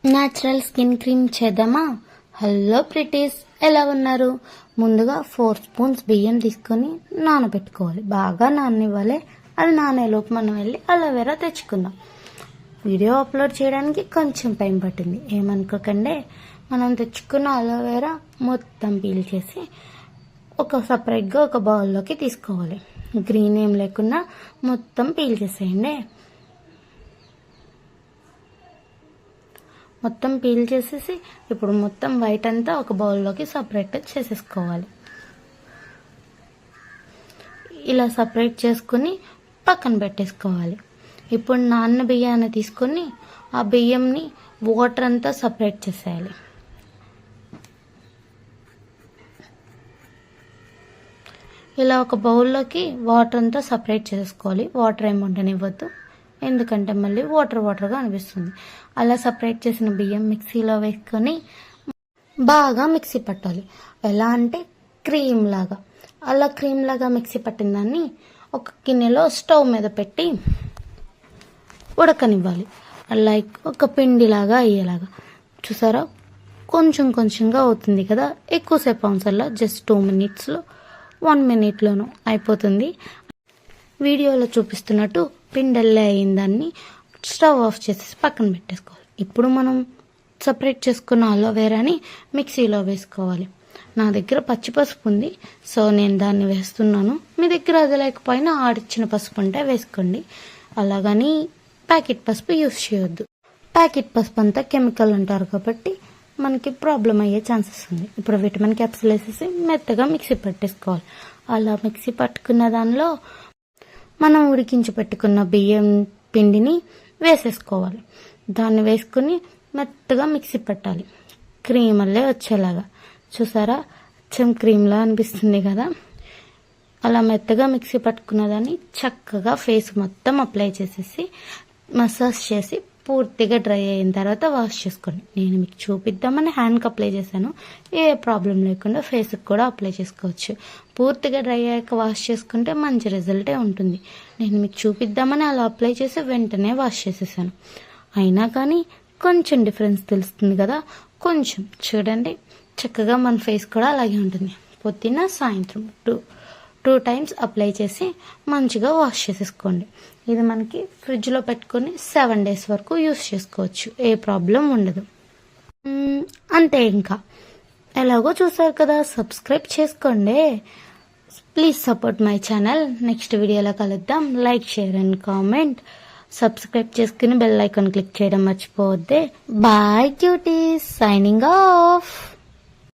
Natural skin cream చేద్దామా? Hello ప్రిటీస్, ఎలా ఉన్నారు? ముందుగా 4 స్పూన్స్ బియ్యం తీసుకొని నానబెట్టుకోవాలి. బాగా నాననివ్వాలి. అది నానేలోపు మనం వెళ్ళి అలోవెరా తెచ్చుకుందాం. వీడియో అప్లోడ్ చేయడానికి కొంచెం టైం పట్టింది, ఏమనుకోకండి. మనం తెచ్చుకున్న అలోవెరా మొత్తం పీల్ చేసి సపరేట్గా ఒక బౌల్లోకి తీసుకోవాలి. గ్రీన్ ఏం లేకుండా మొత్తం పీల్ చేసేయండి. మొత్తం పీల్ చేసేసి ఇప్పుడు మొత్తం వైట్ అంతా ఒక బౌల్లోకి సపరేట్ చేసేసుకోవాలి. ఇలా సపరేట్ చేసుకుని పక్కన పెట్టేసుకోవాలి. ఇప్పుడు నాన్న బియ్యాన్ని తీసుకొని ఆ బియ్యంని వాటర్ అంతా సపరేట్ చేసేయాలి. ఇలా ఒక బౌల్లోకి వాటర్ అంతా సపరేట్ చేసుకోవాలి. వాటర్ ఏమి ఉండనివ్వద్దు, ఎందుకంటే మళ్ళీ వాటర్గా అనిపిస్తుంది. అలా సపరేట్ చేసిన బియ్యం మిక్సీలో వేసుకొని బాగా మిక్సీ పట్టాలి. ఎలా అంటే క్రీమ్ లాగా. అలా క్రీమ్ లాగా మిక్సీ పట్టిన దాన్ని ఒక గిన్నెలో స్టవ్ మీద పెట్టి ఉడకనివ్వాలి. లైక్ ఒక పిండిలాగా అయ్యేలాగా. చూసారా, కొంచెం కొంచెంగా అవుతుంది కదా. ఎక్కువసేపు అవసరంలా, జస్ట్ 2 minutesలో 1 minuteలోనూ అయిపోతుంది. వీడియోలో చూపిస్తున్నట్టు పిండల్లే అయిన దాన్ని స్టవ్ ఆఫ్ చేసేసి పక్కన పెట్టేసుకోవాలి. ఇప్పుడు మనం సపరేట్ చేసుకున్న అలోవెరాని మిక్సీలో వేసుకోవాలి. నా దగ్గర పచ్చి పసుపు ఉంది, సో నేను దాన్ని వేస్తున్నాను. మీ దగ్గర అది లేకపోయినా ఆడిచ్చిన పసుపు ఉంటే వేసుకోండి. అలాగని ప్యాకెట్ పసుపు యూస్ చేయొద్దు. ప్యాకెట్ పసుపు అంతా కెమికల్ అంటారు కాబట్టి మనకి ప్రాబ్లం అయ్యే ఛాన్సెస్ ఉంది. ఇప్పుడు విటమిన్ క్యాప్సూల్ వేసేసి మెత్తగా మిక్సీ పట్టేసుకోవాలి. అలా మిక్సీ పట్టుకున్న దానిలో మనం ఉడికించి పెట్టుకున్న బియ్యం పిండిని వేసేసుకోవాలి. దాన్ని వేసుకుని మెత్తగా మిక్సీ పట్టాలి. క్రీమ్ వల్లే వచ్చేలాగా. చూసారా, అచ్చం క్రీమ్లా అనిపిస్తుంది కదా. అలా మెత్తగా మిక్సీ పట్టుకున్న దాన్ని చక్కగా ఫేస్ మొత్తం అప్లై చేసేసి మసాజ్ చేసి పూర్తిగా డ్రై అయిన తర్వాత వాష్ చేసుకోండి. నేను మీకు చూపిద్దామని హ్యాండ్కి అప్లై చేశాను. ఏ ప్రాబ్లం లేకుండా ఫేస్కి కూడా అప్లై చేసుకోవచ్చు. పూర్తిగా డ్రై అయ్యాక వాష్ చేసుకుంటే మంచి రిజల్టే ఉంటుంది. నేను మీకు చూపిద్దామని అలా అప్లై చేసి వెంటనే వాష్ చేసేసాను. అయినా కానీ కొంచెం డిఫరెన్స్ తెలుస్తుంది కదా. కొంచెం చూడండి, చక్కగా మన ఫేస్ కూడా అలాగే ఉంటుంది. పొద్దున్న సాయంత్రం 2 times అప్లై చేసి మంచిగా వాష్ చేసేసుకోండి. ఇది మనకి ఫ్రిడ్జ్లో పెట్టుకొని 7 days వరకు యూస్ చేసుకోవచ్చు. ఏ ప్రాబ్లం ఉండదు. అంతే. ఇంకా ఎలాగో చూసారు కదా, సబ్స్క్రైబ్ చేసుకోండి. Please support my channel. Next వీడియోలో కలుద్దాం. Like, share and comment. Subscribe చేసుకుని బెల్ ఐకాన్ క్లిక్ చేయడం మర్చిపోవద్దే. Bye cuties, signing of.